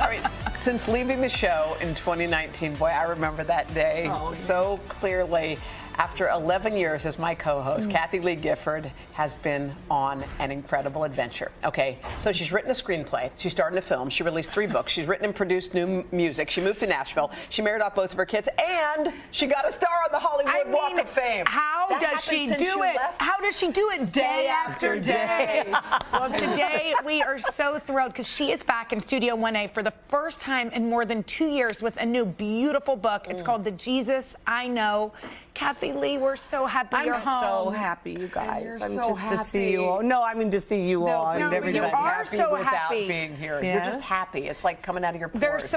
All right, since leaving the show in 2019, boy, I remember that day so clearly. After 11 years as my co-host, Kathie Lee Gifford has been on an incredible adventure. Okay, so she's written a screenplay. She's starting a film. She released 3 books. She's written and produced new music. She moved to Nashville. She married off both of her kids, and she got a star on the Hollywood Walk of Fame. How does she do it? How does she do it day after day? Well, today we are so thrilled because she is back in Studio 1A for the first time in more than 2 years with a new beautiful book. It's called The Jesus I Know. Kathie Lee, we're so happy you're home. I'm so happy, you guys. I'm so happy to see you all. No, I mean to see you all. And everybody's you are happy so without happy. being here. Yes. You're just happy. It's like coming out of your pores.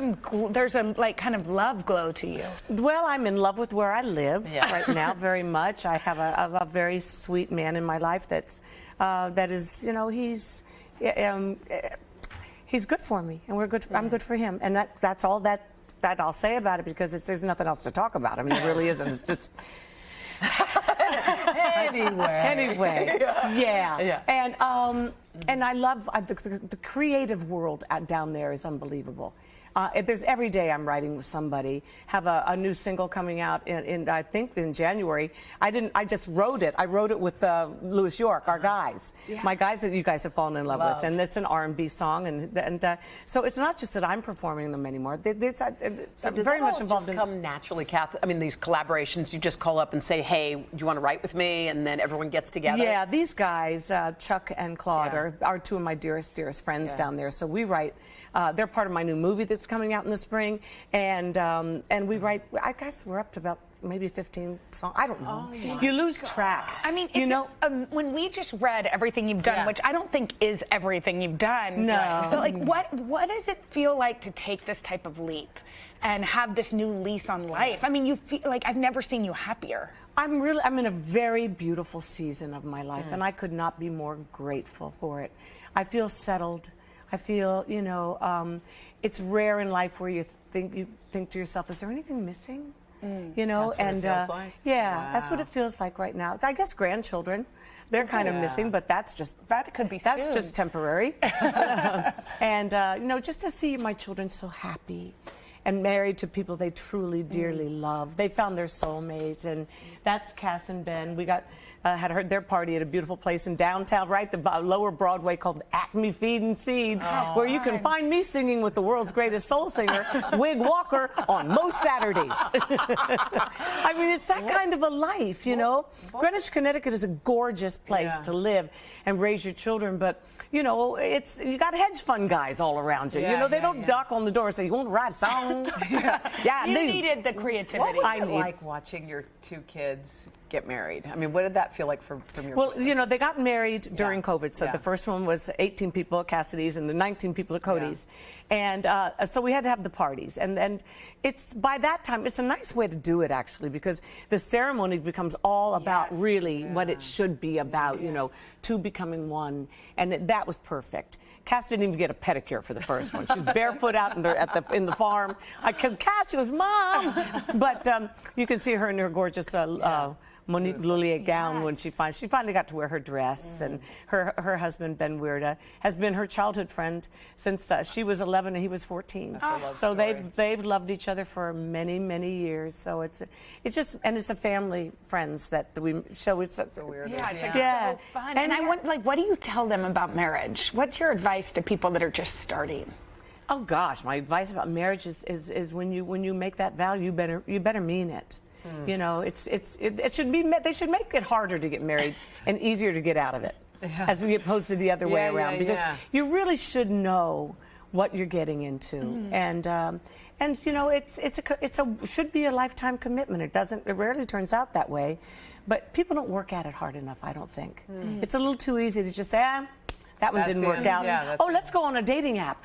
There's a like kind of love glow to you. Well, I'm in love with where I live right now very much. I have a very sweet man in my life that is, you know, he's good for me, and we're good. I'm good for him, and that's all that I'll say about it, because there's nothing else to talk about. I mean, it really isn't. It's just anyway, yeah. And I love the creative world down there is unbelievable. There's every day I'm writing with somebody. Have a new single coming out in I think in January. I just wrote it. I wrote it with Louis York, our guys, my guys that you guys have fallen in love with, and it's an R&B song, and so it's not just that I'm performing them anymore. I'm very much involved. Does it come naturally, Kath? I mean, these collaborations, you just call up and say, "Hey, do you want to write with me?" And then everyone gets together. Yeah, these guys, Chuck and Claude, are 2 of my dearest friends down there. So we write. They're part of my new movie that's coming out in the spring, and we write. I guess we're up to about maybe 15 songs. I don't know. You lose track. I mean, when we just read everything you've done, which I don't think is everything you've done. No. But like, what does it feel like to take this type of leap and have this new lease on life? I mean, you feel like I've never seen you happier. I'm in a very beautiful season of my life, and I could not be more grateful for it. I feel settled. I feel, you know, it's rare in life where you think to yourself, is there anything missing? You know, that's what it feels like? That's what it feels like right now. It's, I guess, grandchildren, they're kind of missing, but that could be that's just temporary. And you know, just to see my children so happy and married to people they truly, dearly love. They found their soulmates, and that's Cass and Ben. We had their party at a beautiful place in downtown, right, the lower Broadway, called Acme Feed and Seed, where you can find me singing with the world's greatest soul singer, Wig Walker, on most Saturdays. I mean, it's that kind of a life, you know. Greenwich, Connecticut is a gorgeous place to live and raise your children, but, you know, you got hedge fund guys all around you. You know, they don't knock on the door and say, "You want to write a song?" You needed the creativity. What was it like watching your 2 kids get married? I mean, what did that feel like from your perspective? You know, they got married during COVID. So the first one was 18 people at Cassidy's and the 19 people at Cody's. And so we had to have the parties. And it's, by that time, it's a nice way to do it, actually, because the ceremony becomes all about really what it should be about, you know, 2 becoming 1. And that was perfect. Cass didn't even get a pedicure for the first one. She was barefoot out in the farm. I called Cass, she was, "Mom!" But you can see her in her gorgeous Monique Lullier gown when she finally got to wear her dress. And her husband, Ben Weirda, has been her childhood friend since she was 11 and he was 14. So they've loved each other for many, many years. So it's just, and it's a family, friends that we show. It's so weird. Yeah, it's like so fun. And I want, like, what do you tell them about marriage? What's your advice to people that are just starting? Oh gosh, my advice about marriage is when you make that vow, you better mean it. You know, it should be. They should make it harder to get married and easier to get out of it, as opposed to the other way around. Because you really should know what you're getting into, and you know, it should be a lifetime commitment. It rarely turns out that way, but people don't work at it hard enough. I don't think it's a little too easy to just say, that one didn't work out. Let's go on a dating app.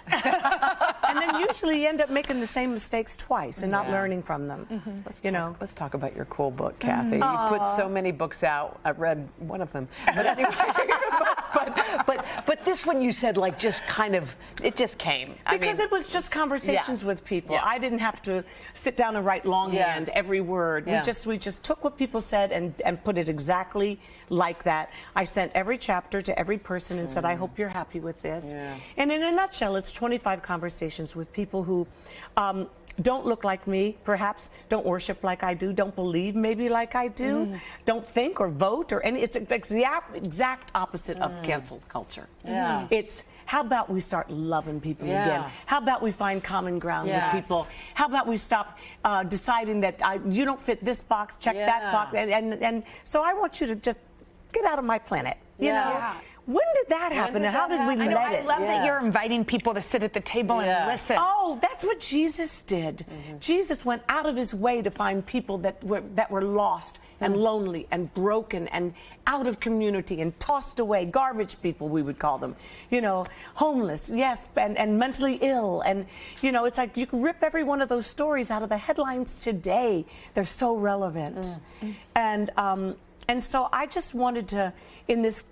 And then usually you end up making the same mistakes twice and not learning from them. Let's talk about your cool book, Kathie. You put so many books out. I've read one of them. But anyway, but But this one you said, like, just kind of, it just came. Because it was just conversations with people. I didn't have to sit down and write longhand every word. We just took what people said and put it exactly like that. I sent every chapter to every person and said, I hope you're happy with this. And in a nutshell, it's 25 conversations with people who don't look like me, perhaps, don't worship like I do, don't believe maybe like I do, don't think or vote or any. It's the exact opposite of cancel culture. It's how about we start loving people again? How about we find common ground with people? How about we stop deciding that you don't fit this box, check that box, and so I want you to just get out of my planet, you know? When did that happen, and how did we let it? I love that you're inviting people to sit at the table and listen. Oh, that's what Jesus did. Jesus went out of his way to find people that were lost and lonely and broken and out of community and tossed away, garbage people we would call them, you know, homeless, and mentally ill. And, you know, it's like you can rip every one of those stories out of the headlines today. They're so relevant. And so I just wanted to, in this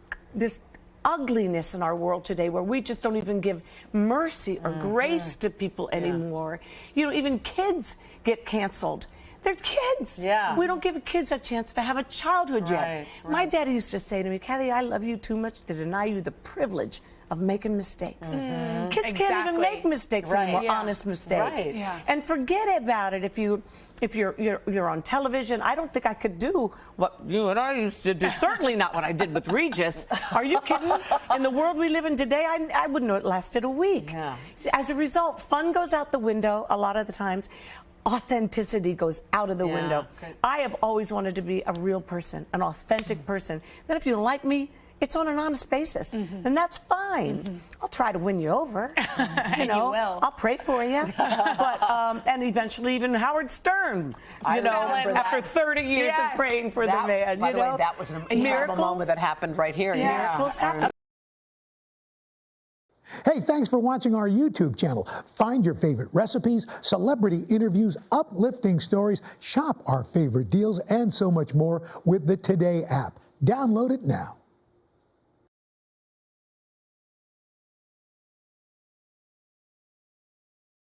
ugliness in our world today where we just don't even give mercy or grace to people anymore. You know, even kids get canceled. They're kids. We don't give kids a chance to have a childhood yet. My daddy used to say to me, Kathie, I love you too much to deny you the privilege of making mistakes. Kids can't even make mistakes anymore, honest mistakes. And forget about it if you're on television. I don't think I could do what you and I used to do. Certainly not what I did with Regis. Are you kidding? In the world we live in today, I wouldn't know it lasted a week. As a result, fun goes out the window a lot of the times. Authenticity goes out of the window. I have always wanted to be a real person, an authentic person. Then if you don't like me, it's on an honest basis, and that's fine. I'll try to win you over. You know, I'll pray for you. But and eventually, even Howard Stern, you know, after 30 years of praying for the man. By the way, that was an incredible moment that happened right here. Miracles happen. Hey, thanks for watching our YouTube channel. Find your favorite recipes, celebrity interviews, uplifting stories, shop our favorite deals, and so much more with the Today app. Download it now.